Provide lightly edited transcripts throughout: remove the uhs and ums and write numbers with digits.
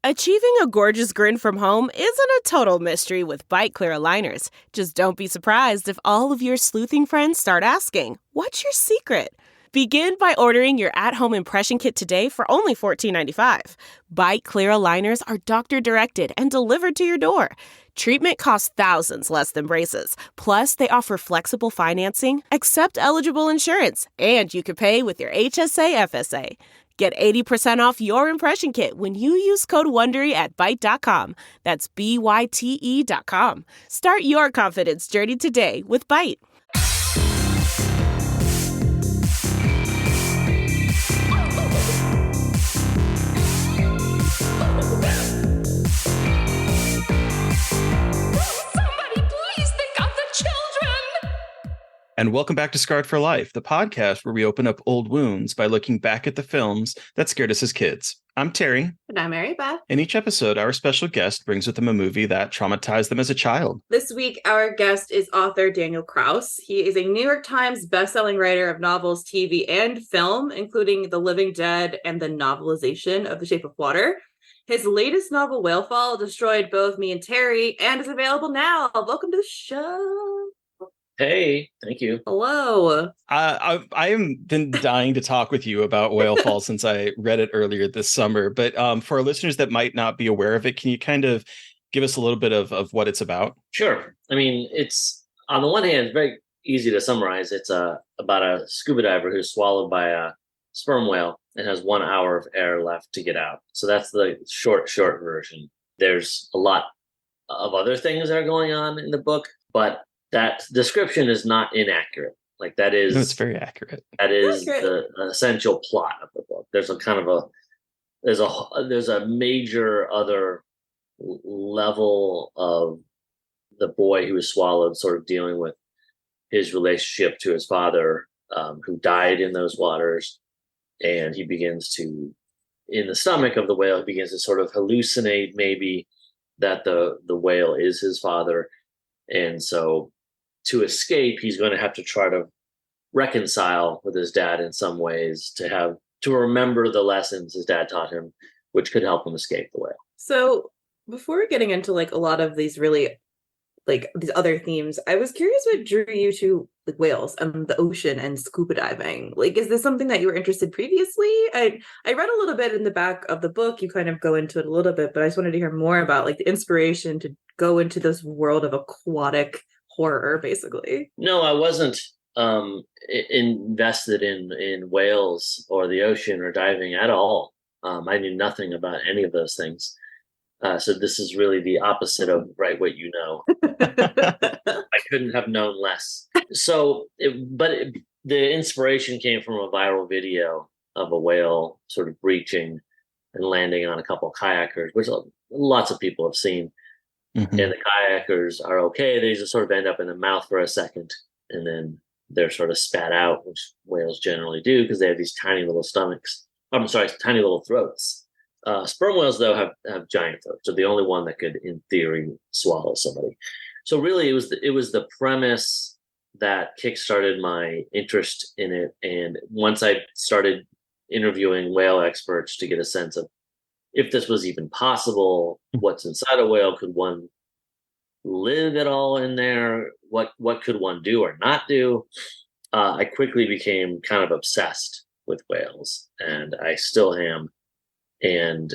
Achieving a gorgeous grin from home isn't a total mystery with Bite Clear aligners. Just don't be surprised if all of your sleuthing friends start asking, "What's your secret?" Begin by ordering your at-home impression kit today for only $14.95. Bite Clear aligners are doctor-directed and delivered to your door. Treatment costs thousands less than braces. Plus, they offer flexible financing, accept eligible insurance, and you can pay with your HSA FSA. Get 80% off your impression kit when you use code WONDERY at Byte.com. That's BYTE.com. Start your confidence journey today with Byte. And welcome back to Scarred for Life, the podcast where we open up old wounds by looking back at the films that scared us as kids. I'm Terry. And I'm Mary Beth. In each episode, our special guest brings with them a movie that traumatized them as a child. This week, our guest is author Daniel Kraus. He is a New York Times bestselling writer of novels, TV, and film, including The Living Dead and the novelization of The Shape of Water. His latest novel, Whalefall, destroyed both me and Terry and is available now. Welcome to the show. Hey, thank you. Hello. I have been dying to talk with you about Whalefall since I read it earlier this summer. But for our listeners that might not be aware of it, can you kind of give us a little bit of what it's about? Sure. I mean, it's on the one hand, it's very easy to summarize. It's about a scuba diver who's swallowed by a sperm whale and has 1 hour of air left to get out. So that's the short version. There's a lot of other things that are going on in the book, but that description is not inaccurate. Like that is, no, it's very accurate. That is the essential plot of the book. There's a kind of there's a major other level of the boy who was swallowed, sort of dealing with his relationship to his father, who died in those waters, and he begins to, in the stomach of the whale, he begins to sort of hallucinate maybe that the whale is his father, and so to escape, he's going to have to try to reconcile with his dad in some ways, to remember the lessons his dad taught him, which could help him escape the whale. So before getting into like a lot of these really like these other themes, I was curious what drew you to like whales and the ocean and scuba diving. Like, is this something that you were interested previously? I read a little bit in the back of the book. You kind of go into it a little bit, but I just wanted to hear more about like the inspiration to go into this world of aquatic horror, basically. No, I wasn't invested in whales or the ocean or diving at all. I knew nothing about any of those things. So this is really the opposite of write what you know. I couldn't have known less. So, the inspiration came from a viral video of a whale sort of breaching and landing on a couple of kayakers, which lots of people have seen. Mm-hmm. And the kayakers are okay. They just sort of end up in the mouth for a second, and then they're sort of spat out, which whales generally do because they have these tiny little stomachs. Tiny little throats. Sperm whales, though, have giant throats. So the only one that could, in theory, swallow somebody. So really, it was the premise that kickstarted my interest in it. And once I started interviewing whale experts to get a sense of if this was even possible, what's inside a whale, could one live at all in there? What could one do or not do? I quickly became kind of obsessed with whales, and I still am. And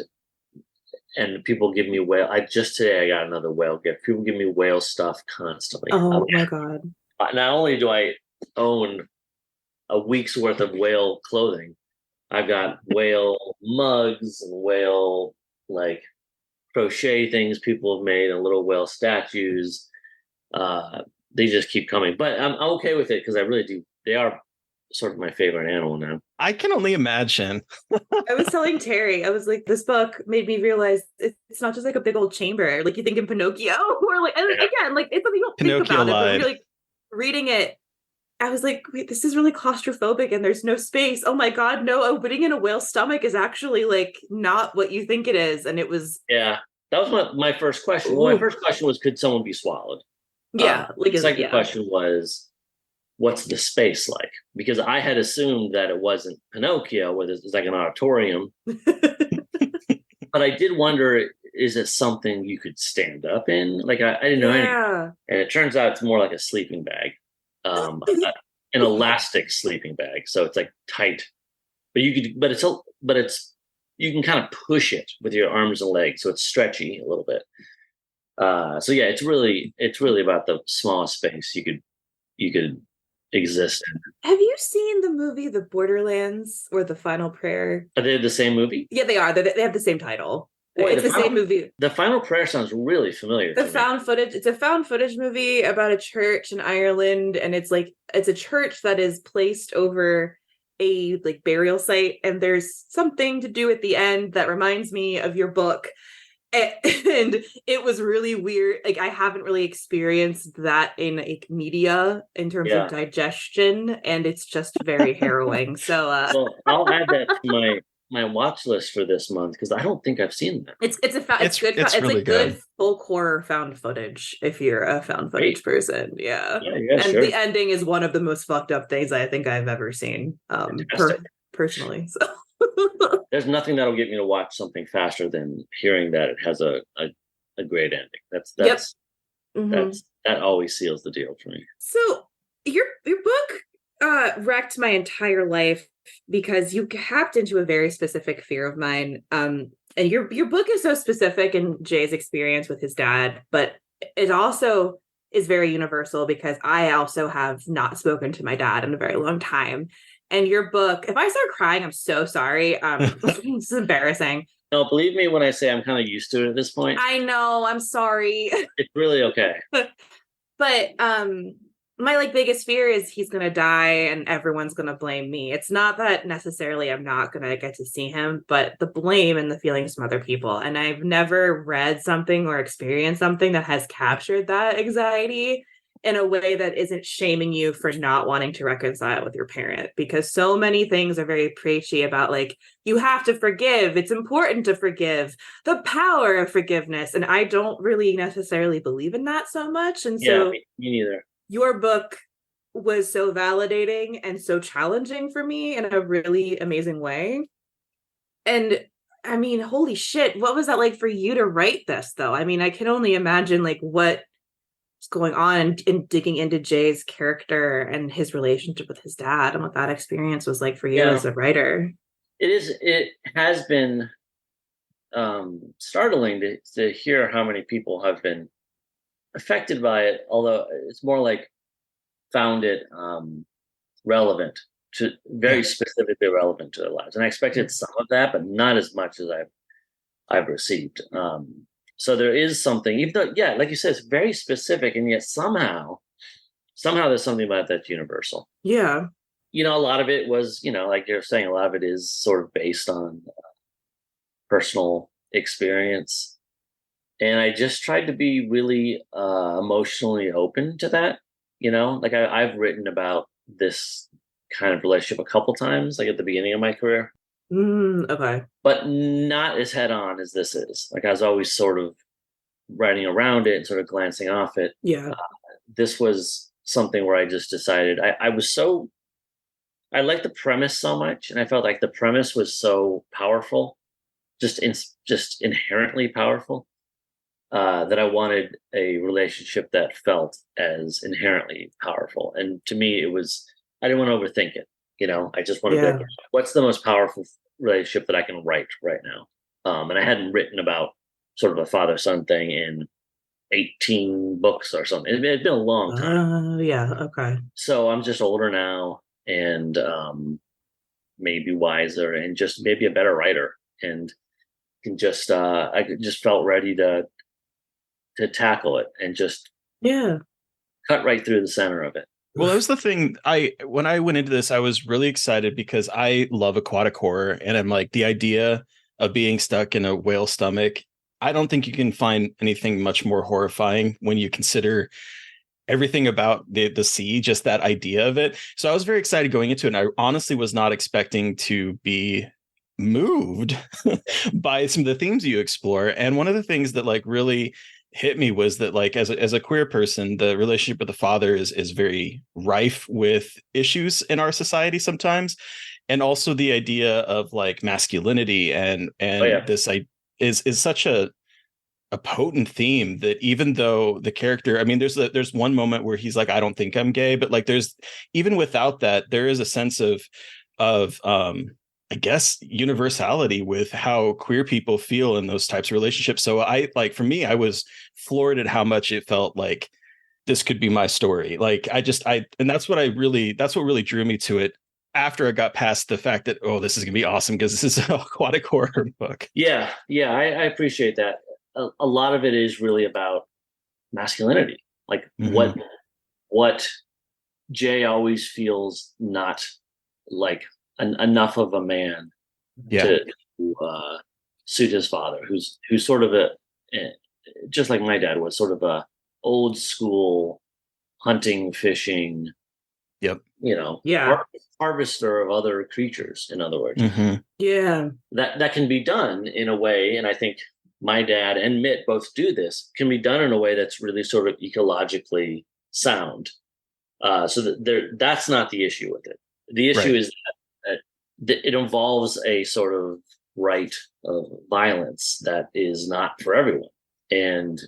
people give me whale. Today I got another whale gift. People give me whale stuff constantly. Oh my God. Not only do I own a week's worth of whale clothing, I've got whale mugs and whale like crochet things people have made and little whale statues. They just keep coming, but I'm okay with it because I really do. They are sort of my favorite animal now. I can only imagine. I was telling Terry, I was like, this book made me realize it's not just like a big old chamber. Like you think in Pinocchio, or like, and again, like it's something you don't think about it, but you're like reading it. I was like, wait, this is really claustrophobic and there's no space. Oh my God, no, opening in a whale's stomach is actually like not what you think it is. And it was. Yeah, that was my first question. Well, my first question was, could someone be swallowed? Yeah. The second question was, what's the space like? Because I had assumed that it wasn't Pinocchio, where it's like an auditorium. But I did wonder, is it something you could stand up in? Like I didn't know anything. Yeah. And it turns out it's more like a sleeping bag, an elastic sleeping bag. So it's like tight, but you can kind of push it with your arms and legs, so it's stretchy a little bit. So yeah, it's really about the smallest space you could exist in. Have you seen the movie The Borderlands or The Final Prayer? Are they the same movie? Yeah, they are. They have the same title. Boy, it's the same movie. The Final Prayer sounds really familiar. It's a found footage movie about a church in Ireland, and it's a church that is placed over a like burial site, and there's something to do at the end that reminds me of your book. And it was really weird. Like, I haven't really experienced that in like media in terms of digestion, and it's just very harrowing. So well, I'll add that to my watch list for this month, because I don't think I've seen that. It's good. It's really like good folk horror found footage if you're a found footage person. Yeah and sure. The ending is one of the most fucked up things I think I've ever seen personally. So there's nothing that'll get me to watch something faster than hearing that it has a great ending. That always seals the deal for me. So your book wrecked my entire life because you tapped into a very specific fear of mine. And your book is so specific in Jay's experience with his dad, but it also is very universal because I also have not spoken to my dad in a very long time. And your book, if I start crying, I'm so sorry. This is embarrassing. No, believe me when I say I'm kind of used to it at this point. I know, I'm sorry. It's really okay. But my like biggest fear is he's gonna die and everyone's gonna blame me. It's not that necessarily I'm not gonna get to see him, but the blame and the feelings from other people. And I've never read something or experienced something that has captured that anxiety in a way that isn't shaming you for not wanting to reconcile with your parent, because so many things are very preachy about like, you have to forgive. It's important to forgive, the power of forgiveness. And I don't really necessarily believe in that so much. And so me neither. Your book was so validating and so challenging for me in a really amazing way. And I mean, holy shit, what was that like for you to write this though? I mean, I can only imagine like what going on and digging into Jay's character and his relationship with his dad and what that experience was like for you as a writer. It has been startling to hear how many people have been affected by it, although it's more like found it relevant to very specifically relevant to their lives. And I expected some of that, but not as much as I've received. So there is something, even though, like you said, it's very specific, and yet somehow there's something about that's universal. Yeah. A lot of it was, like you're saying, a lot of it is sort of based on personal experience. And I just tried to be really emotionally open to that. Like I've written about this kind of relationship a couple times, like at the beginning of my career. Okay. But not as head on as this is. Like I was always sort of writing around it and sort of glancing off it. Yeah. This was something where I just decided I liked the premise so much, and I felt like the premise was so powerful, just inherently powerful, that I wanted a relationship that felt as inherently powerful. And to me, I didn't want to overthink it. I just wanted to be, what's the most powerful relationship that I can write right now? And I hadn't written about sort of a father-son thing in 18 books or something. It'd been a long time. Okay. So I'm just older now, and maybe wiser, and just maybe a better writer, and can just I just felt ready to tackle it and just cut right through the center of it. Well, that was the thing. When I went into this, I was really excited because I love aquatic horror, and I'm like, the idea of being stuck in a whale stomach, I don't think you can find anything much more horrifying when you consider everything about the sea, just that idea of it. So I was very excited going into it, and I honestly was not expecting to be moved by some of the themes you explore. And one of the things that like really hit me was that like as a queer person, the relationship with the father is very rife with issues in our society sometimes, and also the idea of like masculinity and this is such a potent theme that even though the character, I mean, there's one moment where he's like, I don't think I'm gay, but like there's, even without that, there is a sense of I guess universality with how queer people feel in those types of relationships. So for me, I was floored at how much it felt like this could be my story. Like and that's what really drew me to it after I got past the fact that, oh, this is gonna be awesome because this is an aquatic horror book. Yeah, I appreciate that. A lot of it is really about masculinity, like what Jay always feels not like enough of a man to suit his father, who's sort of just like my dad was, sort of a old school hunting, fishing, harvester of other creatures, in other words. That can be done in a way, and I think my dad and Mitt both do this, can be done in a way that's really sort of ecologically sound. So that's not the issue with it. The issue is that it involves a sort of rite of violence that is not for everyone. And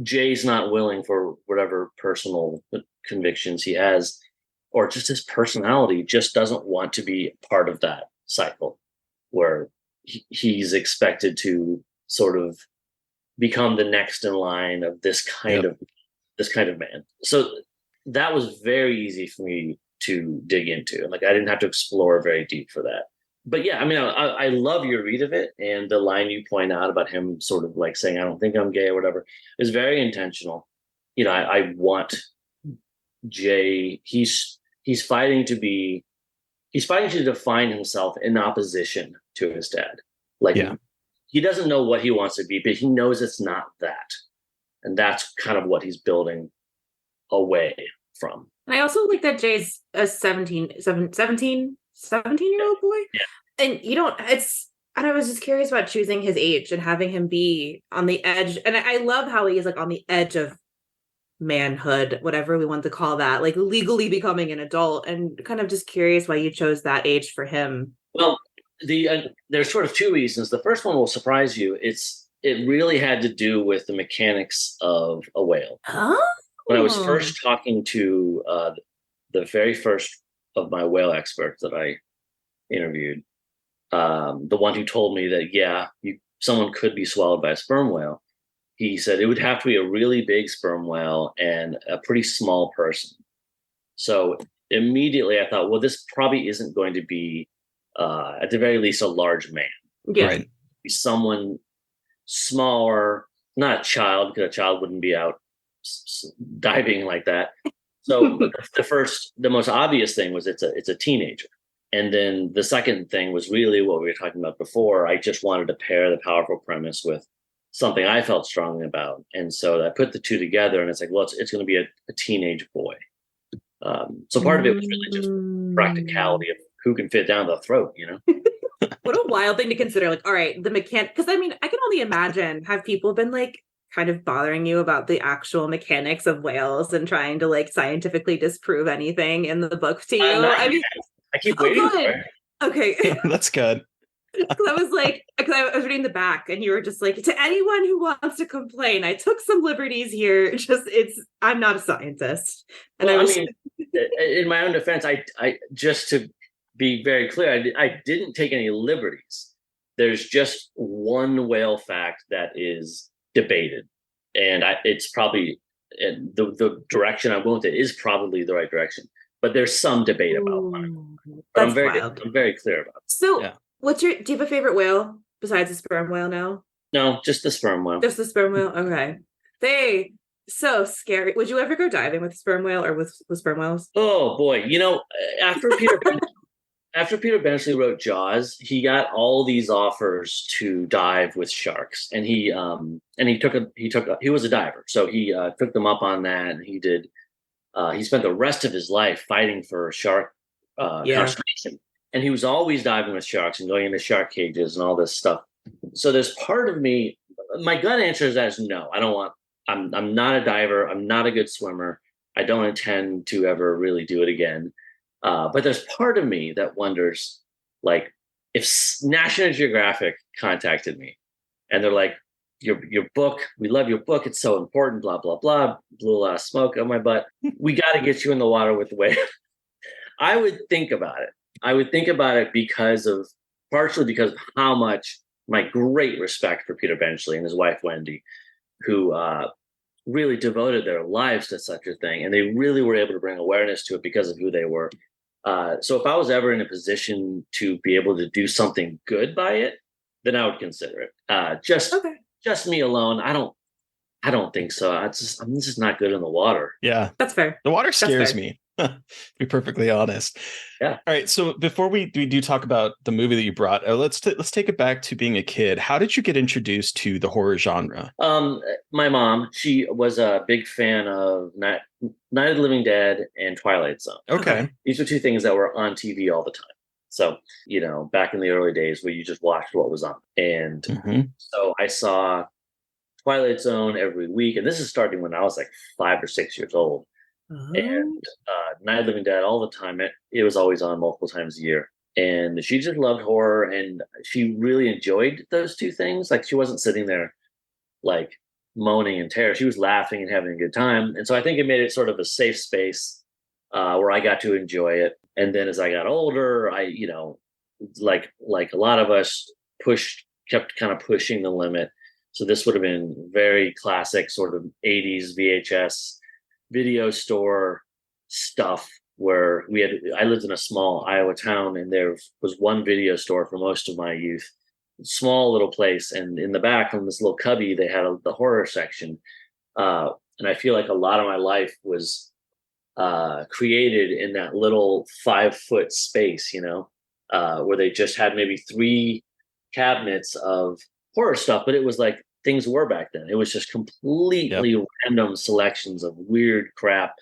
Jay's not willing, for whatever personal convictions he has, or just his personality, just doesn't want to be part of that cycle where he's expected to sort of become the next in line of this kind of man. So that was very easy for me to dig into. Like, I didn't have to explore very deep for that. But yeah, I mean, I love your read of it, and the line you point out about him sort of like saying, I don't think I'm gay or whatever, is very intentional. You know, I want Jay, he's fighting to define himself in opposition to his dad. Like, he doesn't know what he wants to be, but he knows it's not that. And that's kind of what he's building away from. And I also like that Jay's a 17-year-old boy. Yeah. And and I was just curious about choosing his age and having him be on the edge. And I love how he is like on the edge of manhood, whatever we want to call that, like legally becoming an adult, and kind of just curious why you chose that age for him. Well, there's sort of two reasons. The first one will surprise you. It really had to do with the mechanics of a whale. Oh. When I was first talking to the very first of my whale experts that I interviewed, the one who told me that, someone could be swallowed by a sperm whale, he said it would have to be a really big sperm whale and a pretty small person. So immediately I thought, well, this probably isn't going to be, at the very least, a large man. Yeah. Right. Be someone smaller, not a child, because a child wouldn't be out diving like that. So the most obvious thing was it's a teenager. And then the second thing was really what we were talking about before. I just wanted to pair the powerful premise with something I felt strongly about. And so I put the two together, and it's like, well, it's going to be a teenage boy. So part of it was really just practicality of who can fit down the throat, you know? What a wild thing to consider. Like, all right, the mechanic, because I mean, I can only imagine, have people been like kind of bothering you about the actual mechanics of whales and trying to like scientifically disprove anything in the book to you? I mean, I keep waiting for it. Okay. That's good. Because I was reading the back, and you were just like, to anyone who wants to complain, I took some liberties here. I'm not a scientist. And well, I mean, in my own defense, I just to be very clear, I didn't take any liberties. There's just one whale fact that is debated, and it's probably the direction I'm going to is probably the right direction. But there's some debate about it. But I'm very clear about it. So. Yeah. Do you have a favorite whale besides the sperm whale now? No, just the sperm whale. Just the sperm whale? Okay. They so scary. Would you ever go diving with a sperm whale or with sperm whales? Oh boy. You know, after Peter Benchley wrote Jaws, he got all these offers to dive with sharks. And he was a diver. So he took them up on that, and he spent the rest of his life fighting for shark conservation. And he was always diving with sharks and going into shark cages and all this stuff. So there's part of me, my gut answer is that is no. I'm not a diver. I'm not a good swimmer. I don't intend to ever really do it again. But there's part of me that wonders, like, if National Geographic contacted me and they're like, your book, we love your book, it's so important, blah blah blah. Blew a lot of smoke on my butt. We got to get you in the water with the whale. I would think about it. I would think about it partially because of how much my great respect for Peter Benchley and his wife Wendy, who really devoted their lives to such a thing, and they really were able to bring awareness to it because of who they were. So if I was ever in a position to be able to do something good by it, then I would consider it. Just me alone, I don't think so. I'm just not good in the water. Yeah, that's fair. The water scares me. To be perfectly honest. Yeah. All right. So before we do talk about the movie that you brought, let's take it back to being a kid. How did you get introduced to the horror genre? My mom, she was a big fan of Night of the Living Dead and Twilight Zone. Okay. These were two things that were on TV all the time. So, back in the early days where you just watched what was on. And so I saw Twilight Zone every week. And this is starting when I was like 5 or 6 years old. And Night of the Living Dead all the time. It was always on multiple times a year. And she just loved horror, and she really enjoyed those two things. Like, she wasn't sitting there like moaning in terror. She was laughing and having a good time. And so I think it made it sort of a safe space where I got to enjoy it. And then as I got older, I, like a lot of us kept kind of pushing the limit. So this would have been very classic sort of 80s VHS video store stuff where I lived in a small Iowa town, and there was one video store for most of my youth, small little place. And in the back on this little cubby, they had the horror section. And I feel like a lot of my life was created in that little 5-foot space, where they just had maybe 3 cabinets of horror stuff, but it was like things were back then. It was just completely random selections of weird crap.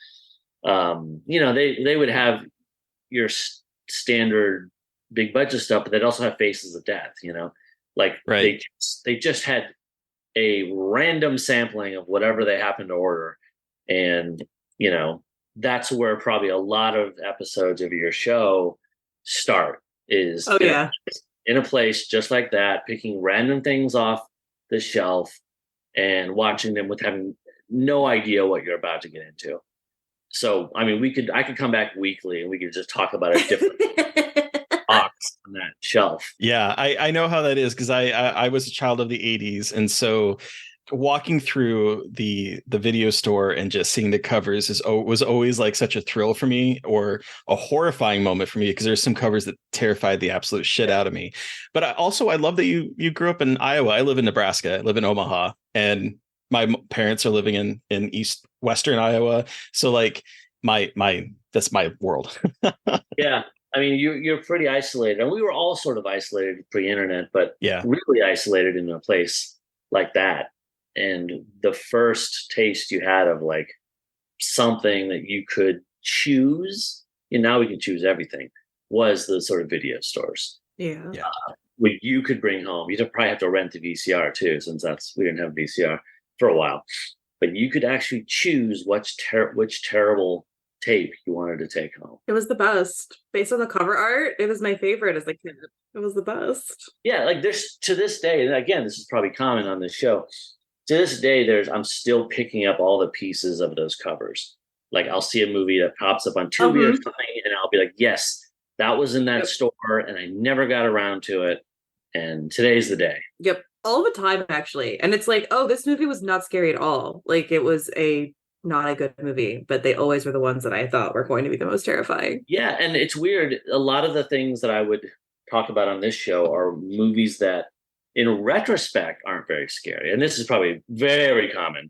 They would have your standard big budget stuff, but they'd also have Faces of Death, Right. They just had a random sampling of whatever they happened to order. And, that's where probably a lot of episodes of your show start is in a place just like that, picking random things off the shelf and watching them with having no idea what you're about to get into. So, I mean, I could come back weekly and we could just talk about a different box on that shelf. Yeah, I know how that is because I was a child of the 80s. And so walking through the video store and just seeing the covers was always like such a thrill for me, or a horrifying moment for me, because there's some covers that terrified the absolute shit out of me. But I love that you grew up in Iowa. I live in Nebraska. I live in Omaha, and my parents are living in western Iowa. So like that's my world. Yeah. I mean, you're pretty isolated, and we were all sort of isolated pre-internet, but really isolated in a place like that. And the first taste you had of like something that you could choose, and now we can choose everything, was the sort of video stores. Yeah. What you could bring home. You'd probably have to rent the VCR too, since we didn't have VCR for a while. But you could actually choose which terrible tape you wanted to take home. It was the best. Based on the cover art, it was my favorite as a kid. It was the best. Yeah, like to this day, and again, this is probably common on this show. To this day, I'm still picking up all the pieces of those covers. Like, I'll see a movie that pops up on Tubi or something, and I'll be like, yes, that was in that store, and I never got around to it. And today's the day. Yep. All the time, actually. And it's like, oh, this movie was not scary at all. Like, it was not a good movie, but they always were the ones that I thought were going to be the most terrifying. Yeah, and it's weird. A lot of the things that I would talk about on this show are movies that, in retrospect, aren't very scary. And this is probably very common,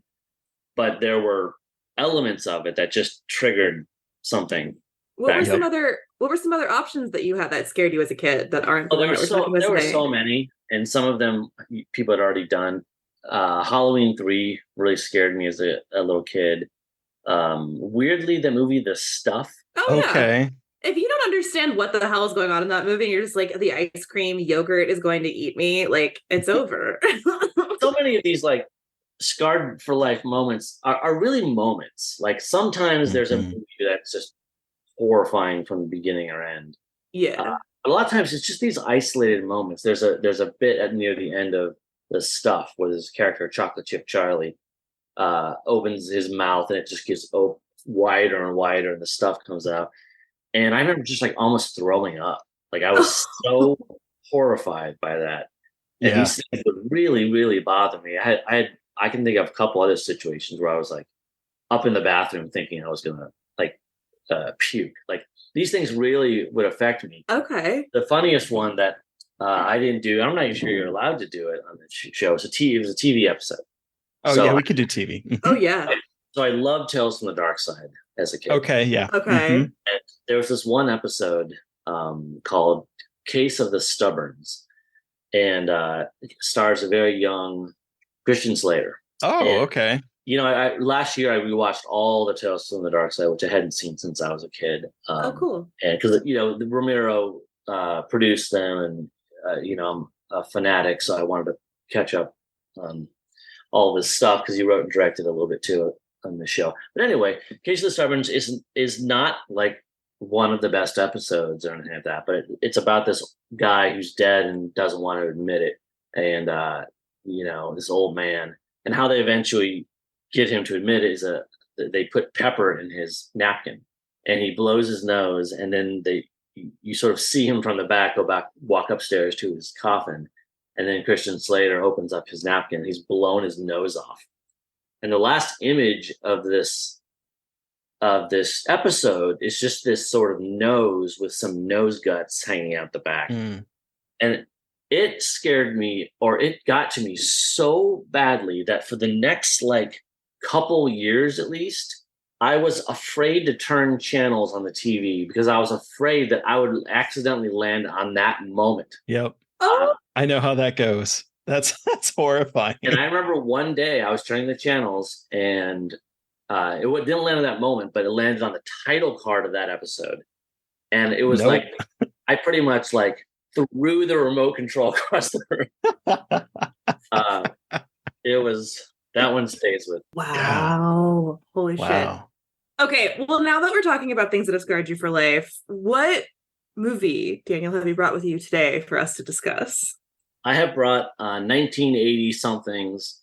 but there were elements of it that just triggered something. What were some other options that you had that scared you as a kid that aren't? There were so many, and some of them people had already done. Halloween 3 really scared me as a little kid. Weirdly, the movie The Stuff. Oh, okay. Yeah. If you don't understand what the hell is going on in that movie, you're just like, the ice cream yogurt is going to eat me. Like, it's over. So many of these like scarred for life moments are really moments. Like, sometimes there's a movie that's just horrifying from the beginning or end. Yeah. A lot of times it's just these isolated moments. There's a bit near the end of the stuff with his character, Chocolate Chip Charlie, opens his mouth and it just gets wider and wider and the stuff comes out. And I remember just like almost throwing up. Like I was so horrified by that. And these things would really, really bother me. I can think of a couple other situations where I was like up in the bathroom thinking I was gonna like puke. Like these things really would affect me. Okay. The funniest one that I didn't do, I'm not even sure you're allowed to do it on the show. It was a TV episode. Oh, so yeah, we could do TV. Oh, yeah. So I loved Tales from the Dark Side as a kid. Okay, yeah. Okay. Mhm. And there was this one episode called Case of the Stubborns, and it stars a very young Christian Slater. Oh, And, okay. You know, last year I rewatched all the Tales from the Dark Side, which I hadn't seen since I was a kid. Oh, cool. And because, you know, Romero produced them, and, you know, I'm a fanatic, so I wanted to catch up on all this stuff because he wrote and directed a little bit too on the show. But anyway, Case of the Stubborns is not like one of the best episodes or anything like that, but it's about this guy who's dead and doesn't want to admit it. And, you know, this old man, and how they eventually get him to admit it is they put pepper in his napkin and he blows his nose. And then you sort of see him from the back, walk upstairs to his coffin. And then Christian Slater opens up his napkin. He's blown his nose off. And the last image of this episode is just this sort of nose with some nose guts hanging out the back. Mm. And it scared me, or it got to me so badly that for the next like couple years at least, I was afraid to turn channels on the TV because I was afraid that I would accidentally land on that moment. Yep. Oh, I know how that goes. That's horrifying. And I remember one day I was turning the channels and it didn't land on that moment, but it landed on the title card of that episode. And it was like, I pretty much like threw the remote control across the room. That one stays with me. wow. Holy shit. Wow. Okay, well, now that we're talking about things that have scarred you for life, what movie, Daniel, have you brought with you today for us to discuss? I have brought 1980 something's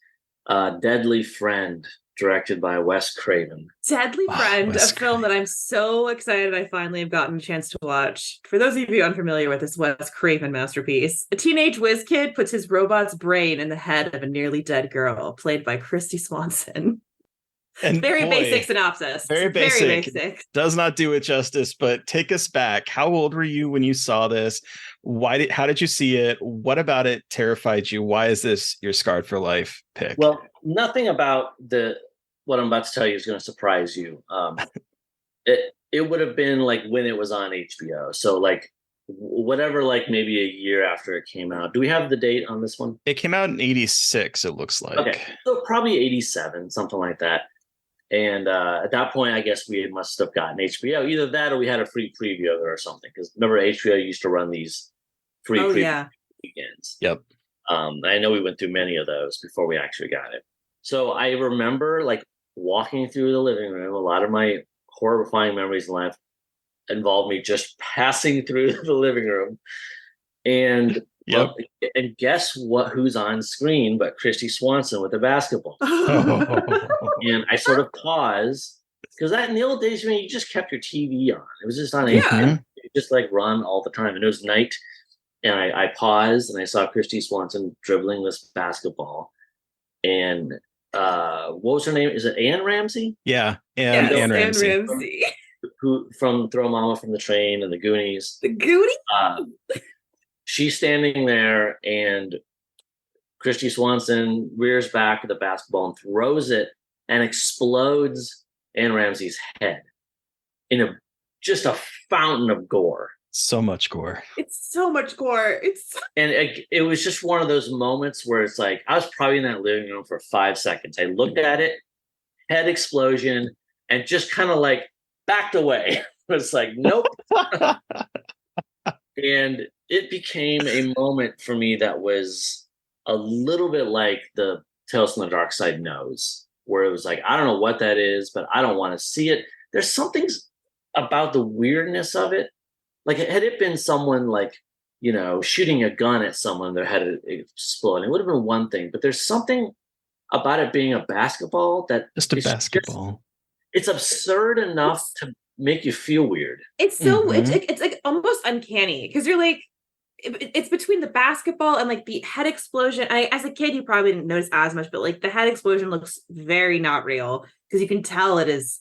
Deadly Friend, directed by Wes Craven. Deadly Friend, Wes a film that I'm so excited I finally have gotten a chance to watch. For those of you unfamiliar with this Wes Craven masterpiece, a teenage whiz kid puts his robot's brain in the head of a nearly dead girl, played by Christy Swanson. And Very boy, basic synopsis. Very basic. Does not do it justice, but take us back. How old were you when you saw this? How did you see it? What about it terrified you? Why is this your scarred for life pick? Well, nothing about what I'm about to tell you is going to surprise you. It would have been like when it was on HBO. So like whatever, like maybe a year after it came out. Do we have the date on this one? It came out in 86, it looks like. Okay. So probably 87, something like that. And at that point, I guess we must have gotten HBO. Either that or we had a free preview of it or something. Because remember, HBO used to run these free preview weekends. Yep. I know we went through many of those before we actually got it. So I remember like walking through the living room. A lot of my horrifying memories in life involve me just passing through the living room. And and guess who's on screen but Christy Swanson with a basketball. And I sort of pause because in the old days, you just kept your TV on. It was just on HBO. It just like run all the time. And it was night. And I paused and I saw Christy Swanson dribbling this basketball. And what was her name? Is it Anne Ramsey? Yeah. Anne Ramsey. Who from Throw Mama from the Train and the Goonies. The Goonies? She's standing there and Christy Swanson rears back at the basketball and throws it and explodes Anne Ramsey's head in just a fountain of gore. So much gore. It's so much gore. And it was just one of those moments where it's like, I was probably in that living room for 5 seconds. I looked at it, head explosion, and just kind of like backed away. It was like, nope. And it became a moment for me that was a little bit like the Tales from the Dark Side nose, where it was like, I don't know what that is, but I don't want to see it. There's something about the weirdness of it. Like, had it been someone like, shooting a gun at someone, their head exploding. It would have been one thing, but there's something about it being a basketball that Just a basketball. It's absurd enough to make you feel weird. It's so it's like almost uncanny because you're like, it's between the basketball and like the head explosion. As a kid, you probably didn't notice as much, but like the head explosion looks very not real because you can tell it is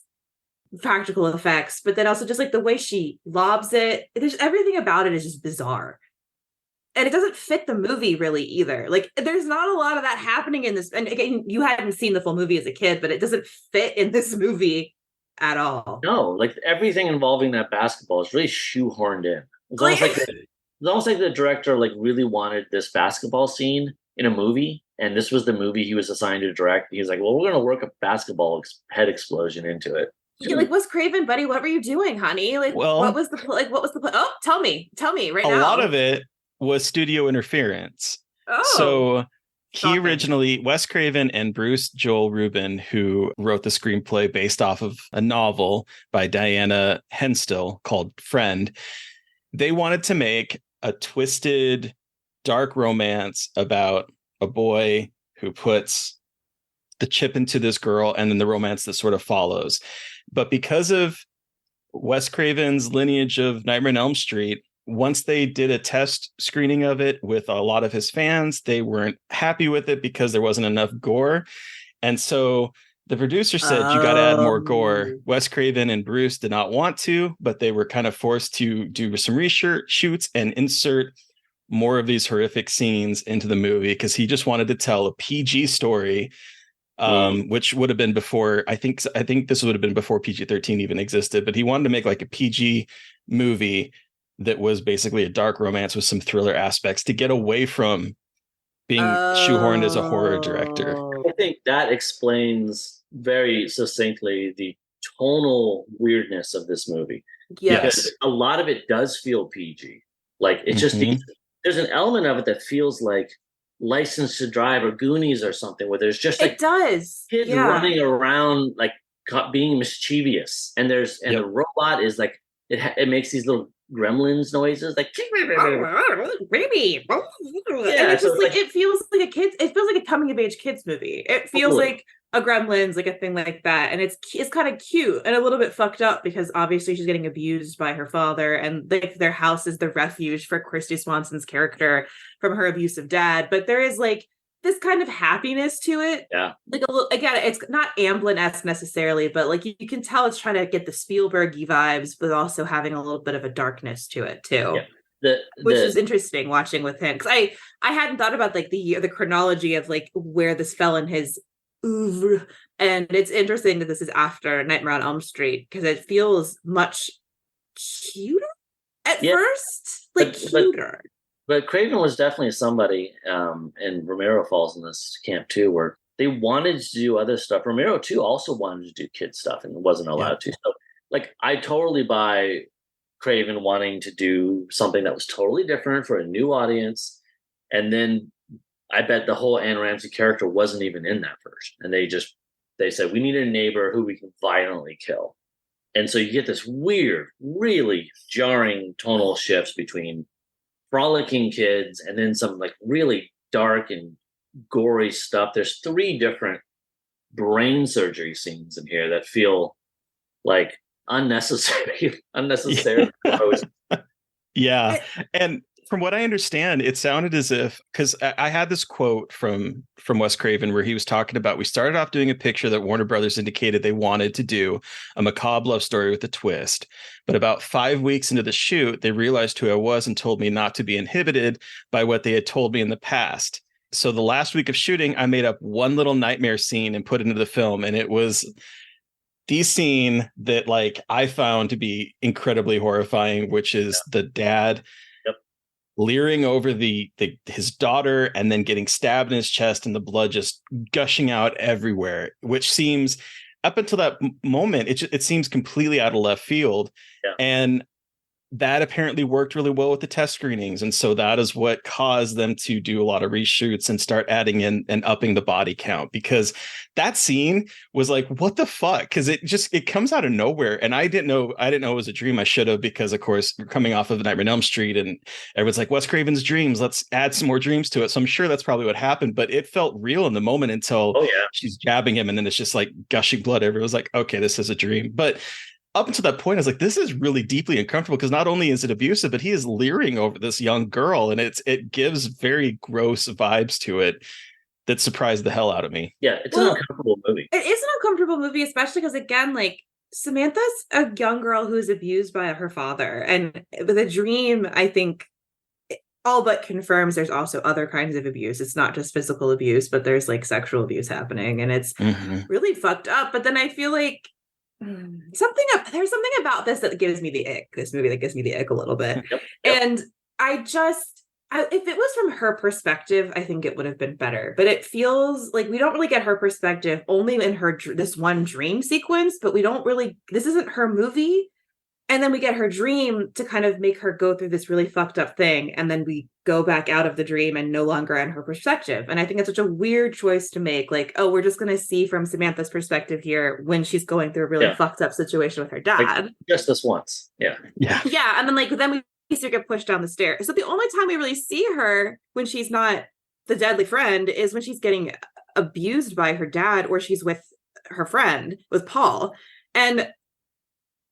practical effects. But then also just like the way she lobs it, there's everything about it is just bizarre. And it doesn't fit the movie really either. Like there's not a lot of that happening in this. And again, you hadn't seen the full movie as a kid, but it doesn't fit in this movie at all. No, like everything involving that basketball is really shoehorned in. It's almost like the director like really wanted this basketball scene in a movie, and this was the movie he was assigned to direct. He was like, "Well, we're going to work a basketball head explosion into it." You're like, "What's Craven, buddy? What were you doing, honey? Like, what was the plan? Oh, tell me right now." A lot of it was studio interference. So he originally, Wes Craven and Bruce Joel Rubin, who wrote the screenplay based off of a novel by Diana Henstill called Friend, they wanted to make a twisted, dark romance about a boy who puts the chip into this girl and then the romance that sort of follows. But because of Wes Craven's lineage of Nightmare on Elm Street, once they did a test screening of it with a lot of his fans, they weren't happy with it because there wasn't enough gore. And so the producer said, you got to add more gore. Wes Craven and Bruce did not want to, but they were kind of forced to do some reshoots and insert more of these horrific scenes into the movie because he just wanted to tell a PG story, which would have been before, I think this would have been before PG-13 even existed, but he wanted to make like a PG movie that was basically a dark romance with some thriller aspects to get away from being shoehorned as a horror director. I think that explains very succinctly the tonal weirdness of this movie. Yes. Because a lot of it does feel PG. Like it's just there's an element of it that feels like License to Drive or Goonies or something, where there's just like kids running around like being mischievous, and the robot is like it makes these little gremlins noises like baby. And it's just like it feels like a coming of age kids movie. It feels like a Gremlins, like a thing like that, and it's kind of cute and a little bit fucked up because obviously she's getting abused by her father, and like their house is the refuge for Christy Swanson's character from her abusive dad. But there is like this kind of happiness to it. Yeah. Like a little, again, it's not Amblin-esque necessarily, but like you can tell it's trying to get the Spielberg-y vibes, but also having a little bit of a darkness to it too. Yeah. Which is interesting watching with him. Because I hadn't thought about like the chronology of like where this fell in his oeuvre. And it's interesting that this is after Nightmare on Elm Street because it feels much cuter at first. Like cuter. But Craven was definitely somebody, and Romero falls in this camp too, where they wanted to do other stuff. Romero too also wanted to do kid stuff and wasn't allowed to. So, like, I totally buy Craven wanting to do something that was totally different for a new audience, and then I bet the whole Anne Ramsey character wasn't even in that first, and they said we need a neighbor who we can violently kill, and so you get this weird, really jarring tonal shifts between frolicking kids and then some like really dark and gory stuff. There's 3 different brain surgery scenes in here that feel like unnecessary. Yeah. And from what I understand, it sounded as if, because I had this quote from Wes Craven where he was talking about, we started off doing a picture that Warner Brothers indicated they wanted to do, a macabre love story with a twist. But about 5 weeks into the shoot, they realized who I was and told me not to be inhibited by what they had told me in the past. So the last week of shooting, I made up one little nightmare scene and put it into the film. And it was the scene that like I found to be incredibly horrifying, which is the dad leering over his daughter and then getting stabbed in his chest and the blood just gushing out everywhere, which seems up until that moment, it seems completely out of left field. Yeah. And that apparently worked really well with the test screenings. And so that is what caused them to do a lot of reshoots and start adding in and upping the body count, because that scene was like, what the fuck? Because it comes out of nowhere. And I didn't know it was a dream. I should have, because of course we're coming off of Nightmare on Elm Street and everyone's like, Wes Craven's dreams, let's add some more dreams to it. So I'm sure that's probably what happened, but it felt real in the moment until she's jabbing him and then it's just like gushing blood everywhere. It was like, okay, this is a dream. But up until that point, I was like, this is really deeply uncomfortable, because not only is it abusive, but he is leering over this young girl, and it gives very gross vibes to it that surprised the hell out of me. Yeah, it's an uncomfortable movie. It is an uncomfortable movie, especially because, again, like, Samantha's a young girl who's abused by her father, and with a dream, I think all but confirms there's also other kinds of abuse. It's not just physical abuse, but there's like sexual abuse happening, and it's really fucked up. But then I feel like there's something about this that gives me the ick. This movie that gives me the ick a little bit. Yep. And if it was from her perspective, I think it would have been better. But it feels like we don't really get her perspective only in this one dream sequence. But we don't really. This isn't her movie. And then we get her dream to kind of make her go through this really fucked up thing. And then we go back out of the dream and no longer in her perspective. And I think it's such a weird choice to make. Like, oh, we're just going to see from Samantha's perspective here when she's going through a really fucked up situation with her dad. Like, just this once. Yeah. Yeah. And then we see her get pushed down the stairs. So the only time we really see her when she's not the deadly friend is when she's getting abused by her dad, or she's with her friend, with Paul. And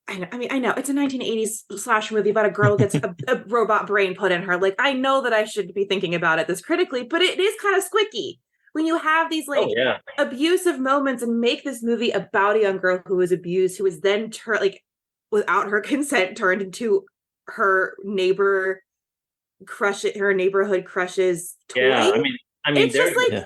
I know it's a 1980s slasher movie about a girl who gets a robot brain put in her. Like, I know that I should be thinking about it this critically, but it is kind of squicky when you have these abusive moments and make this movie about a young girl who was abused, who is then without her consent turned into her neighborhood crush's toy. Yeah, I mean, it's just like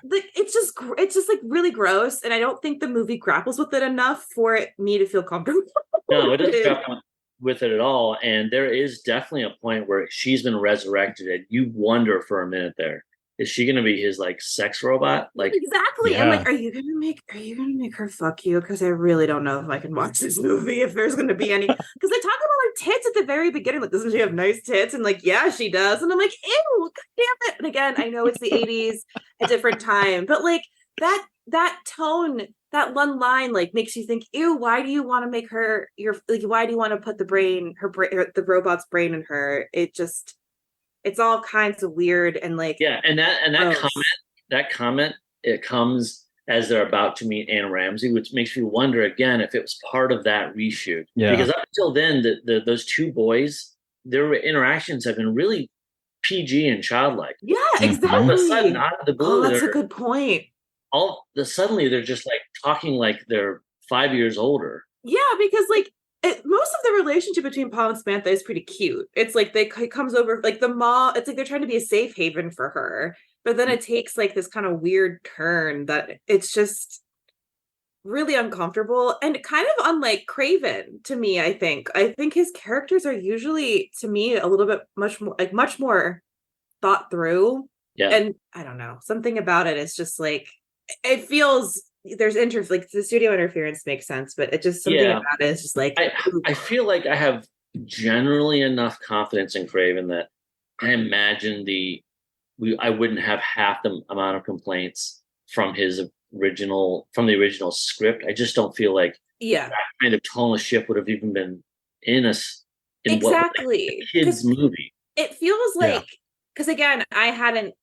it's just like really gross, and I don't think the movie grapples with it enough for me to feel comfortable. No, it doesn't grapple with it at all. And there is definitely a point where she's been resurrected, and you wonder for a minute there, is she going to be his like sex robot? Like, exactly. Yeah. I'm like, are you going to make her fuck you? Because I really don't know if I can watch this movie if there's going to be any. Because they talk about her tits at the very beginning. Like, doesn't she have nice tits? And like, yeah, she does. And I'm like, ew, God damn it. And again, I know it's the 80s, a different time, but like that tone, that one line, like makes you think, ew, why do you want to make her why do you want to put the robot's brain in her? It's all kinds of weird and like, yeah. And that comment, it comes as they're about to meet Anne Ramsey, which makes me wonder again if it was part of that reshoot. Yeah. Because up until then, those two boys, their interactions have been really PG and childlike. Yeah, exactly. All of a sudden, out of the blue, that's a good point. Suddenly they're just like talking like they're 5 years older. Yeah, because like most of the relationship between Paul and Samantha is pretty cute. It's like it comes over like the mom. It's like they're trying to be a safe haven for her, but then it takes like this kind of weird turn that it's just really uncomfortable and kind of unlike Craven to me. I think his characters are usually, to me, a little bit much more thought through. Yeah, and I don't know, something about it is just like it feels. There's like the studio interference makes sense, but it just something about it is just like I feel like I have generally enough confidence in Craven that I imagine I wouldn't have half the amount of complaints from the original script. I just don't feel like that kind of tonal shift would have even been in exactly a kids movie. It feels like, because again, I hadn't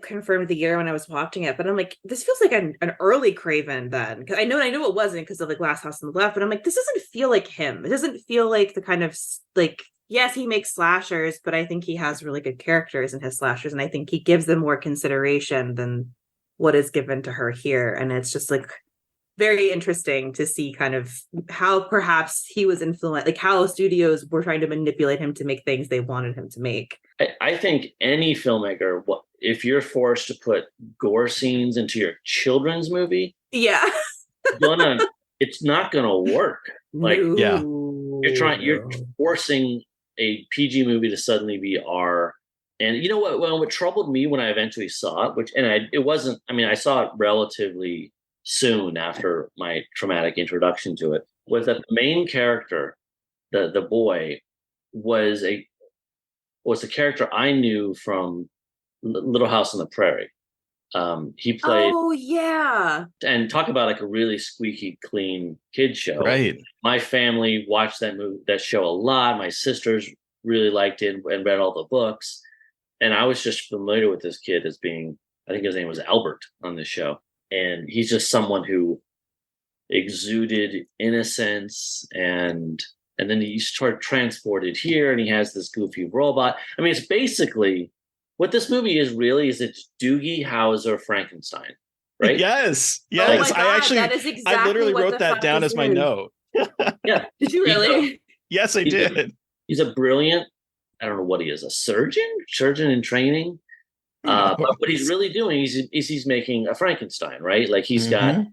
confirmed the year when I was watching it, but I'm like, this feels like an early Craven then. Because I know it wasn't because of like Last House on the Left, but I'm like, this doesn't feel like him. It doesn't feel like the kind of like, yes, he makes slashers, but I think he has really good characters in his slashers, and I think he gives them more consideration than what is given to her here. And it's just like very interesting to see kind of how perhaps he was influenced, like how studios were trying to manipulate him to make things they wanted him to make. I think any filmmaker, if you're forced to put gore scenes into your children's movie, it's not gonna work. Like, you're forcing a PG movie to suddenly be R. And you know what? Well, what troubled me when I eventually saw it, I saw it relatively soon after my traumatic introduction to it, was that the main character, the boy, was the character I knew from Little House on the Prairie. He played. Oh yeah. And talk about like a really squeaky clean kid show. Right. My family watched that show a lot. My sisters really liked it and read all the books. And I was just familiar with this kid as being, I think his name was Albert on the show. And he's just someone who exuded innocence, and then he's sort of transported here, and he has this goofy robot. I mean, it's basically what this movie is really is it's Doogie Howser Frankenstein, right? Yes. Oh my God, that is exactly I literally what wrote the that fuck down this as my is. note. Yeah. Did you really? Yes, I did. He's a brilliant, I don't know what he is, a surgeon in training. But what he's really doing is he's making a Frankenstein, right? Like he's got,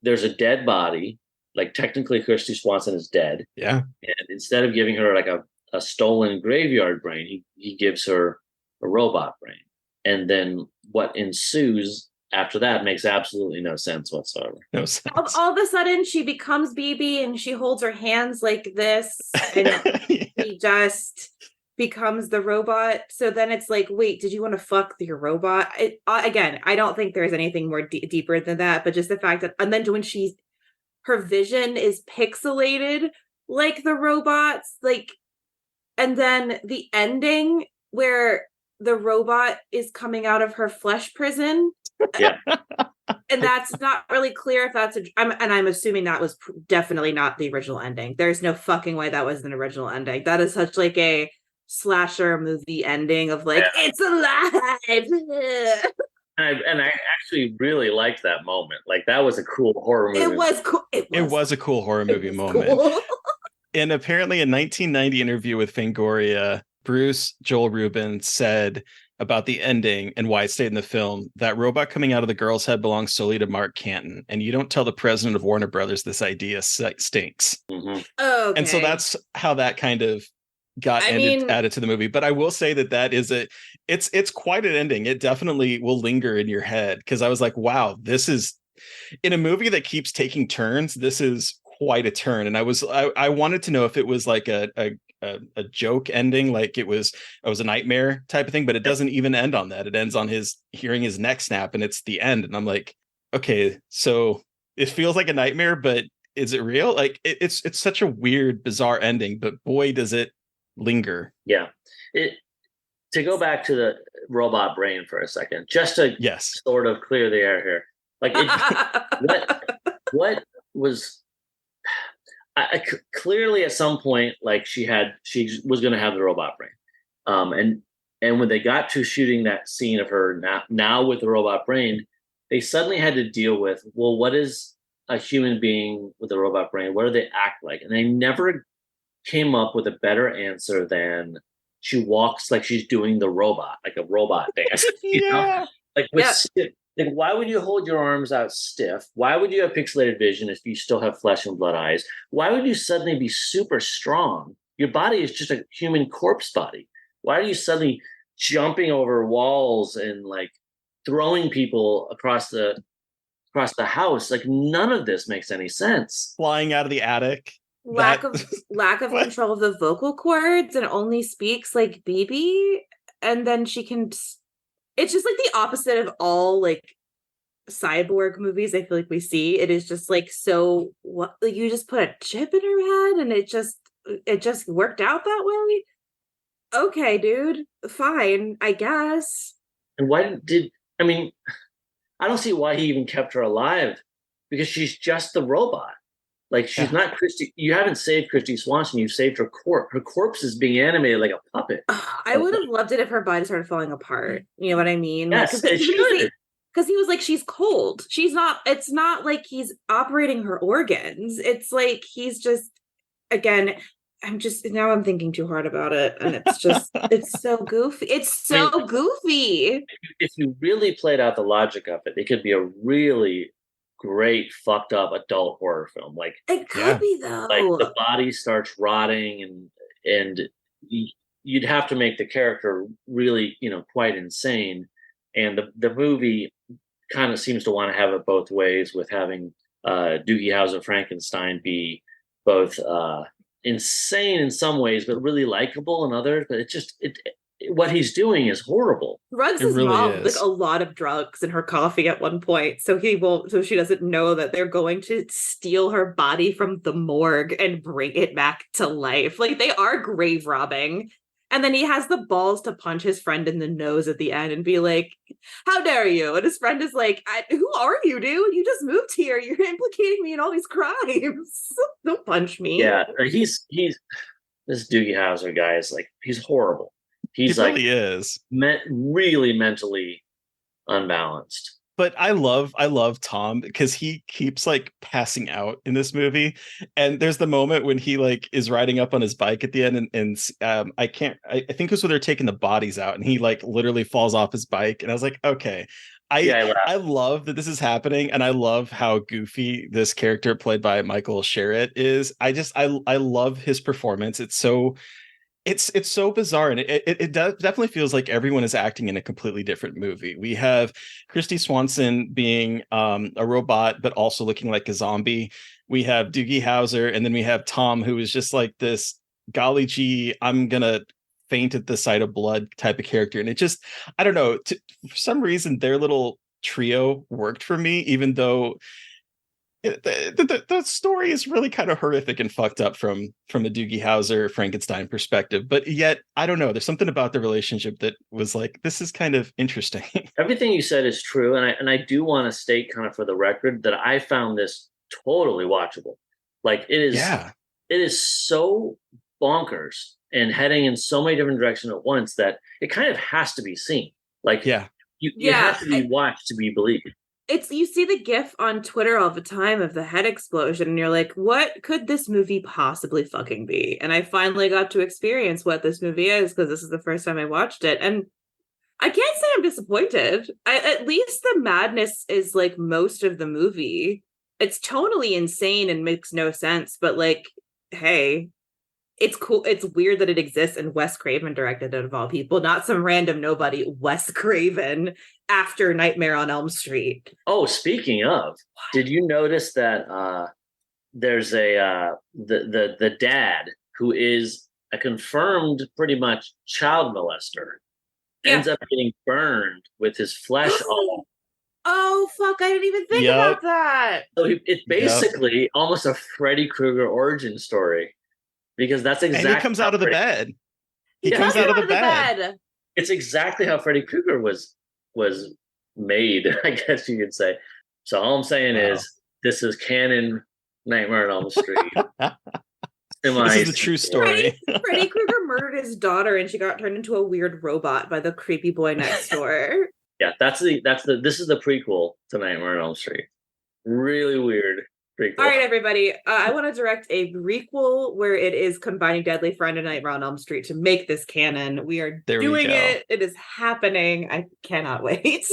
there's a dead body, like technically Christy Swanson is dead. Yeah. And instead of giving her like a stolen graveyard brain, he gives her a robot brain. And then what ensues after that makes absolutely no sense whatsoever. No sense. All of a sudden she becomes BB and she holds her hands like this and he just becomes the robot. So then it's like, wait, did you want to fuck your robot? Again, I don't think there's anything more deeper than that, but just the fact that, and then when her vision is pixelated like the robots, like, and then the ending where the robot is coming out of her flesh prison. Yeah. And that's not really clear if that's I'm assuming that was definitely not the original ending. There's no fucking way that was an original ending. That is such like a slasher movie ending of like, it's alive. And I actually really liked that moment. Like that was a cool horror movie. It was cool. It was a cool horror movie moment. Cool. And apparently a 1990 interview with Fangoria, Bruce Joel Rubin said about the ending and why it stayed in the film, that robot coming out of the girl's head belongs solely to Mark Canton. And you don't tell the president of Warner Brothers this idea stinks. Mm-hmm. Okay. And so that's how that kind of got added to the movie. But I will say that is it's quite an ending. It definitely will linger in your head, because I was like, wow, this is in a movie that keeps taking turns. This is quite a turn. And I wanted to know if it was like a joke ending, like it was a nightmare type of thing, but it doesn't even end on that. It ends on his hearing his neck snap, and it's the end. And I'm like, okay, so it feels like a nightmare, but is it real? Like it's such a weird, bizarre ending, but boy, does it linger. Yeah. To go back to the robot brain for a second, just to sort of clear the air here. Like what was I clearly at some point, like she was going to have the robot brain. And when they got to shooting that scene of her now with the robot brain, they suddenly had to deal with, well, what is a human being with a robot brain? What do they act like? And they never came up with a better answer than she walks like she's doing the robot, like a robot dance. You know? Like like, why would you hold your arms out stiff? Why would you have pixelated vision if you still have flesh and blood eyes? Why would you suddenly be super strong? Your body is just a human corpse body. Why are you suddenly jumping over walls and like throwing people across the house? Like none of this makes any sense. Flying out of the attic. Lack of control of the vocal cords, and only speaks like BB, and then she can. It's just like the opposite of all like cyborg movies I feel like we see. It is just like, so what, like you just put a chip in her head and it just worked out that way. Okay, dude, fine, I guess. And I don't see why he even kept her alive, because she's just the robot. Like she's not Christy. You haven't saved Christy Swanson. You've saved her corpse. Her corpse is being animated like a puppet. I would have loved it if her body started falling apart. You know what I mean? Yes, because he was like, she's cold. She's not. It's not like he's operating her organs. It's like he's just. Again, I'm thinking too hard about it, and it's just it's so goofy. It's so goofy. If you really played out the logic of it, it could be a really great fucked up adult horror film. Like it could be though. Like the body starts rotting and you'd have to make the character really, quite insane. And the movie kind of seems to want to have it both ways, with having Doogie Howser Frankenstein be both insane in some ways, but really likable in others. But what he's doing is horrible. Drugs It his really mom is. like a lot of drugs in her coffee at one point, so she doesn't know that they're going to steal her body from the morgue and bring it back to life. Like they are grave robbing. And then he has the balls to punch his friend in the nose at the end and be like, "How dare you?" And his friend is like, "Who are you, dude? You just moved here. You're implicating me in all these crimes. Don't punch me." Yeah, he's this Doogie Howser guy is like, he's horrible. He's He like really is. really mentally unbalanced. But I love Tom because he keeps like passing out in this movie. And there's the moment when he like is riding up on his bike at the end, and I think it was when they're taking the bodies out, and he like literally falls off his bike. And I was like, okay. I love that this is happening, and I love how goofy this character played by Michael Sherritt is. I love his performance. It's so bizarre, and it definitely feels like everyone is acting in a completely different movie. We have Christy Swanson being a robot, but also looking like a zombie. We have Doogie Howser, and then we have Tom, who is just like this golly gee, I'm gonna faint at the sight of blood type of character. And it just, I don't know, for some reason their little trio worked for me, even though the story is really kind of horrific and fucked up from a Doogie Howser Frankenstein perspective, but yet I don't know, there's something about the relationship that was like, this is kind of interesting. Everything you said is true, and I do want to state kind of for the record that I found this totally watchable. Like it is so bonkers and heading in so many different directions at once that it kind of has to be seen. Like you have to be watched to be believed. You see the gif on Twitter all the time of the head explosion, and you're like, what could this movie possibly fucking be? And I finally got to experience what this movie is, because this is the first time I watched it. And I can't say I'm disappointed. At least the madness is like most of the movie. It's tonally insane and makes no sense, but like, hey, it's cool. It's weird that it exists, and Wes Craven directed it, of all people, not some random nobody. Wes Craven after Nightmare on Elm Street. Oh, speaking of, did you notice that there's the dad who is a confirmed pretty much child molester ends up getting burned with his flesh all. Oh fuck! I didn't even think about that. So it's basically almost a Freddy Krueger origin story. Because that's exactly. And he comes out of the bed. He comes out of the bed. It's exactly how Freddy Krueger was made, I guess you could say. So all I'm saying is this is canon Nightmare on Elm Street. This is a true story. Freddy Krueger murdered his daughter, and she got turned into a weird robot by the creepy boy next door. Yeah, this is the prequel to Nightmare on Elm Street. Really weird. All right, everybody. I want to direct a requel where it is combining Deadly Friend and Nightmare on Elm Street to make this canon. We are doing it. It is happening. I cannot wait.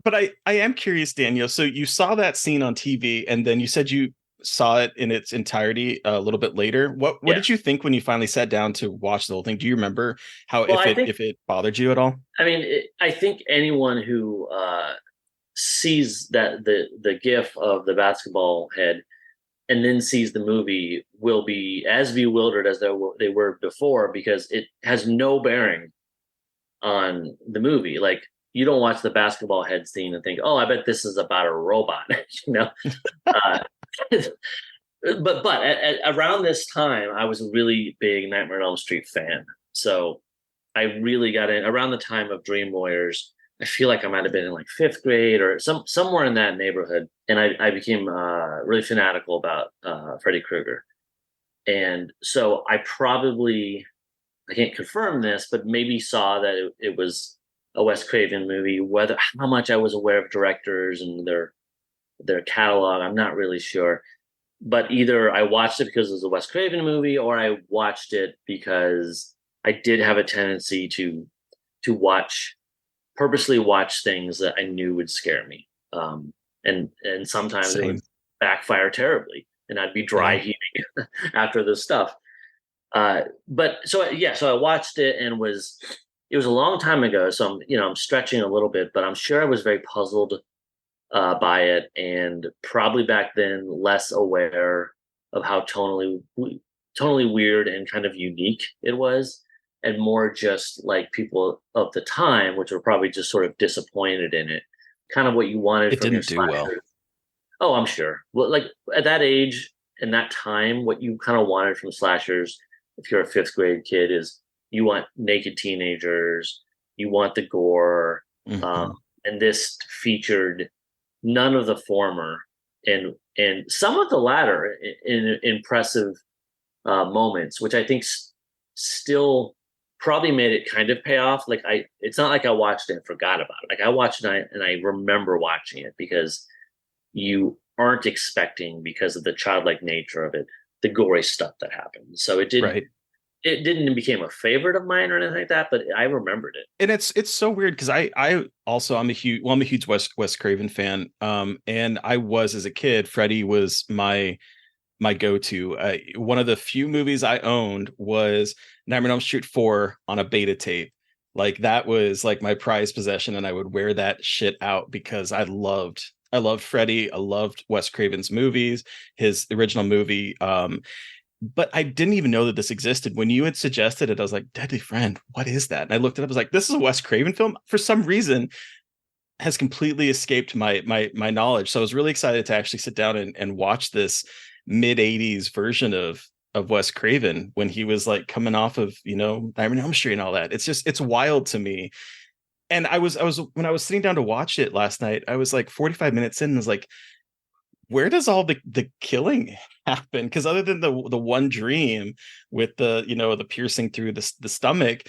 But I am curious, Daniel. So you saw that scene on TV, and then you said you saw it in its entirety a little bit later. What did you think when you finally sat down to watch the whole thing? Do you remember if it bothered you at all? I mean, I think anyone who sees that the gif of the basketball head and then sees the movie will be as bewildered as they were before, because it has no bearing on the movie. Like, you don't watch the basketball head scene and think, oh, I bet this is about a robot, you know? But around this time, I was a really big Nightmare on Elm Street fan. So I really got in around the time of Dream Warriors. I feel like I might have been in like 5th grade or somewhere in that neighborhood. And I became really fanatical about Freddy Krueger. And so I can't confirm this, but maybe saw that it was a Wes Craven movie. How much I was aware of directors and their catalog, I'm not really sure. But either I watched it because it was a Wes Craven movie, or I watched it because I did have a tendency to purposely watch things that I knew would scare me. And sometimes it would backfire terribly, and I'd be dry heaving after this stuff. So I watched it, and it was a long time ago. So I'm stretching a little bit, but I'm sure I was very puzzled by it, and probably back then less aware of how tonally totally weird and kind of unique it was, and more just like people of the time, which were probably just sort of disappointed in it, kind of what you wanted It from your didn't do well. slashers. Oh, I'm sure. Well, like at that age and that time, what you kind of wanted from slashers, if you're a fifth grade kid, is you want naked teenagers, you want the gore, and this featured none of the former, and some of the latter in impressive moments, which I think still probably made it kind of pay off. Like it's not like I watched it and forgot about it. Like I watched it and I remember watching it because you aren't expecting, because of the childlike nature of it, the gory stuff that happened. So it didn't. Right. It didn't become a favorite of mine or anything like that, but I remembered it. And it's so weird because I'm a huge Wes Craven fan. And I was, as a kid, Freddy was my go-to. One of the few movies I owned was Nightmare on Elm Street 4 on a beta tape. Like that was like my prized possession, and I would wear that shit out because I loved Freddy. I loved Wes Craven's movies, his original movie. But I didn't even know that this existed. When you had suggested it, I was like, Deadly Friend, what is that? And I looked it up. I was like, this is a Wes Craven film. For some reason, has completely escaped my knowledge. So I was really excited to actually sit down and watch this mid 80s version of Wes Craven when he was like coming off of, Nightmare on Elm Street and all that. It's wild to me. And I was when I was sitting down to watch it last night, I was like 45 minutes in and was like, where does all the killing happen? Because other than the one dream with the piercing through the stomach,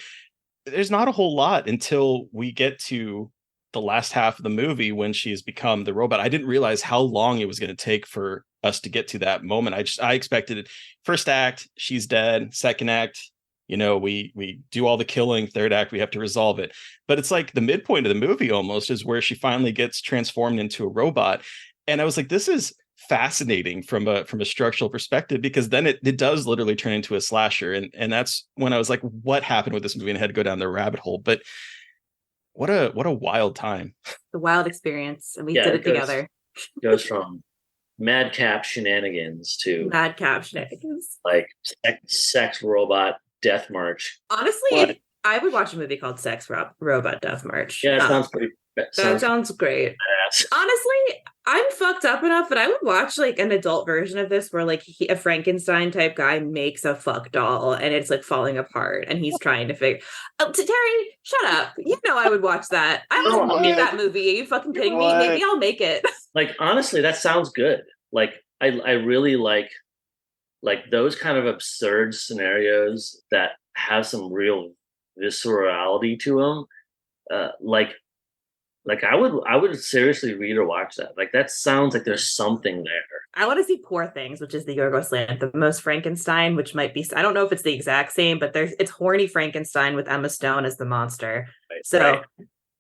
there's not a whole lot until we get to the last half of the movie when she's become the robot. I didn't realize how long it was going to take for us to get to that moment. I expected it. First act, she's dead. Second act, we do all the killing. Third act, we have to resolve it. But it's like the midpoint of the movie almost is where she finally gets transformed into a robot. And I was like, this is fascinating from a structural perspective, because then it does literally turn into a slasher. And that's when I was like, what happened with this movie? And I had to go down the rabbit hole. But what a wild time. The wild experience. And we did it together. Goes from madcap shenanigans to madcap shenanigans. Like sex robot death march. Honestly, I would watch a movie called Sex Robot Death March. Yeah, it sounds pretty. That sounds great. Badass. Honestly, I'm fucked up enough that I would watch like an adult version of this where like a Frankenstein type guy makes a fuck doll and it's like falling apart and he's trying to figure. Terry, shut up! I would watch that. I would make that movie. Are you fucking kidding me? Maybe I'll make it. Like honestly, that sounds good. Like I really like those kind of absurd scenarios that have some real viscerality to them. Like I would seriously read or watch that. Like that sounds like there's something there. I want to see Poor Things, which is the Yorgos Lanthimos Frankenstein, which might be, I don't know if it's the exact same, but it's horny Frankenstein with Emma Stone as the monster. Right. So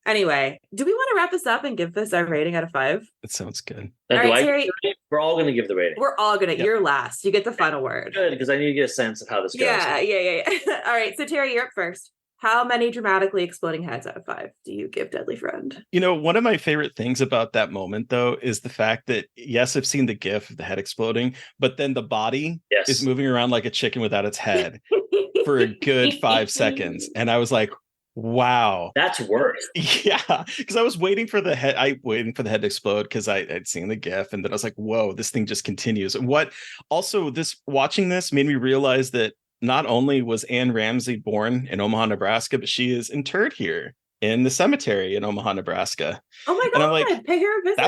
anyway, do we want to wrap this up and give this our rating out of 5? That sounds good. All right, Terry, we're all going to give the rating. We're all going to. Yep. You're last. You get the final word. Good, because I need to get a sense of how this goes. Yeah. All right, so Terry, you're up first. How many dramatically exploding heads out of 5 do you give Deadly Friend? One of my favorite things about that moment, though, is the fact that, yes, I've seen the GIF of the head exploding, but then the body is moving around like a chicken without its head for a good 5 seconds. And I was like, wow. That's worse. Yeah, because I was waiting for the head. To explode because I'd seen the GIF, and then I was like, whoa, this thing just continues. And watching this made me realize that not only was Anne Ramsey born in Omaha, Nebraska, but she is interred here in the cemetery in Omaha, Nebraska. Oh my God, and I'm like, pay her a visit.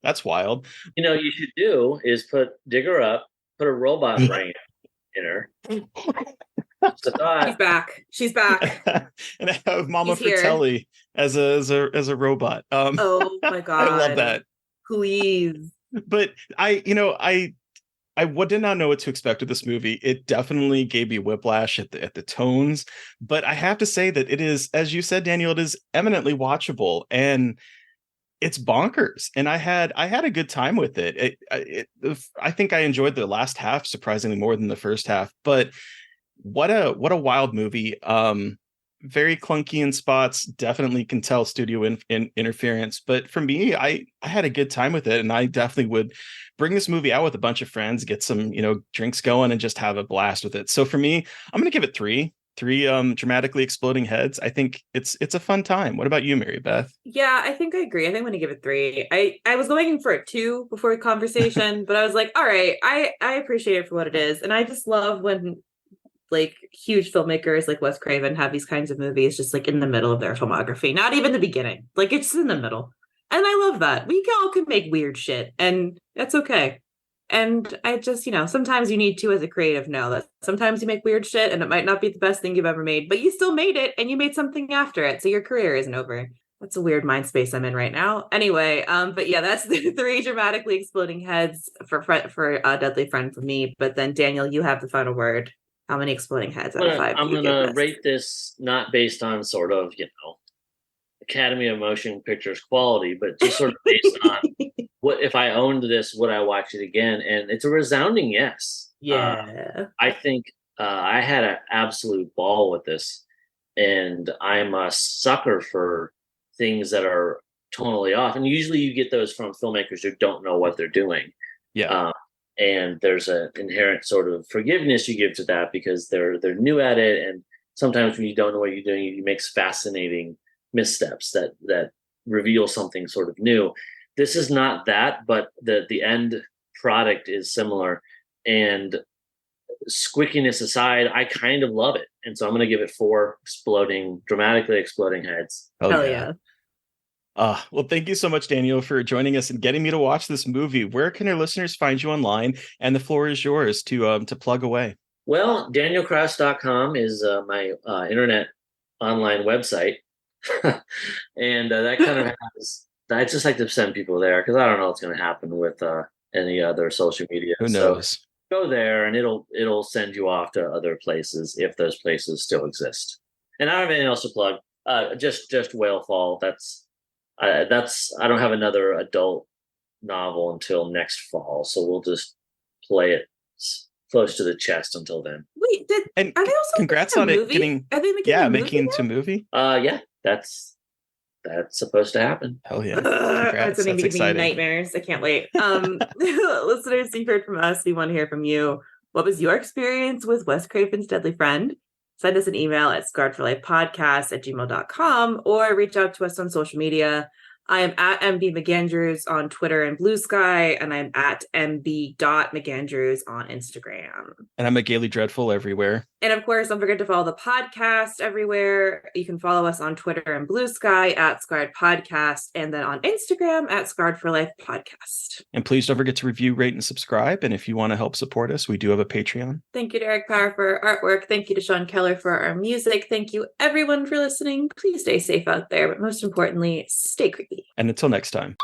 That's wild. You should do is dig her up, put a robot brain in her. She's back. And I have Mama Fratelli as a robot. Oh my God. I love that. Please. But I did not know what to expect with this movie. It definitely gave me whiplash at the tones, but I have to say that it is, as you said, Daniel, it is eminently watchable and it's bonkers. And I had a good time with it. I think I enjoyed the last half surprisingly more than the first half. But what a wild movie. very clunky in spots. Definitely can tell studio interference. But for me, I had a good time with it, and I definitely would bring this movie out with a bunch of friends, get some drinks going, and just have a blast with it. So for me, I'm going to give it three dramatically exploding heads. I think it's a fun time. What about you, Mary Beth? Yeah, I think I agree. I think I'm gonna give it 3. I was going for a 2 before the conversation, but I was like, all right, I appreciate it for what it is. And I just love when like huge filmmakers like Wes Craven have these kinds of movies just like in the middle of their filmography, not even the beginning. Like it's in the middle. And I love that. We all can make weird shit and that's okay. And I just, sometimes you need to, as a creative, know that sometimes you make weird shit and it might not be the best thing you've ever made, but you still made it and you made something after it. So your career isn't over. That's a weird mind space I'm in right now. Anyway, but yeah, that's the 3 dramatically exploding heads for a Deadly Friend for me. But then Daniel, you have the final word. How many exploding heads out of 5? I'm gonna rate this not based on sort of, Academy of Motion Pictures quality, but just sort of based on what if I owned this, would I watch it again? And it's a resounding yes. Yeah. I think I had an absolute ball with this, and I'm a sucker for things that are tonally off. And usually you get those from filmmakers who don't know what they're doing. Yeah. And there's an inherent sort of forgiveness you give to that because they're new at it. And sometimes when you don't know what you're doing, you make fascinating missteps that reveal something sort of new. This is not that, but the end product is similar. And squickiness aside, I kind of love it. And so I'm going to give it 4 dramatically exploding heads. Hell yeah. Well, thank you so much, Daniel, for joining us and getting me to watch this movie. Where can our listeners find you online? And the floor is yours to plug away. Well, danielkraus.com is my internet online website. And that kind of has, I just like to send people there because I don't know what's going to happen with any other social media. Who knows? So go there and it'll send you off to other places if those places still exist. And I don't have anything else to plug. Just Whalefall. I don't have another adult novel until next fall, so we'll just play it close to the chest until then. Wait, are they also congrats on it getting? Are they making into a movie? Yeah, that's supposed to happen. Hell yeah! Congrats. That's going to give me exciting. nightmares. I can't wait. Listeners, you heard from us. We want to hear from you. What was your experience with Wes Craven's Deadly Friend? Send us an email at scarredforlifepodcast@gmail.com or reach out to us on social media. I am at MB McAndrews on Twitter and Blue Sky, and I'm at MB.McAndrews on Instagram. And I'm at Gaily Dreadful everywhere. And of course, don't forget to follow the podcast everywhere. You can follow us on Twitter and Blue Sky at Scarred Podcast, and then on Instagram at Scarred for Life Podcast. And please don't forget to review, rate, and subscribe. And if you want to help support us, we do have a Patreon. Thank you to Eric Power for our artwork. Thank you to Sean Keller for our music. Thank you, everyone, for listening. Please stay safe out there, but most importantly, stay creepy. And until next time.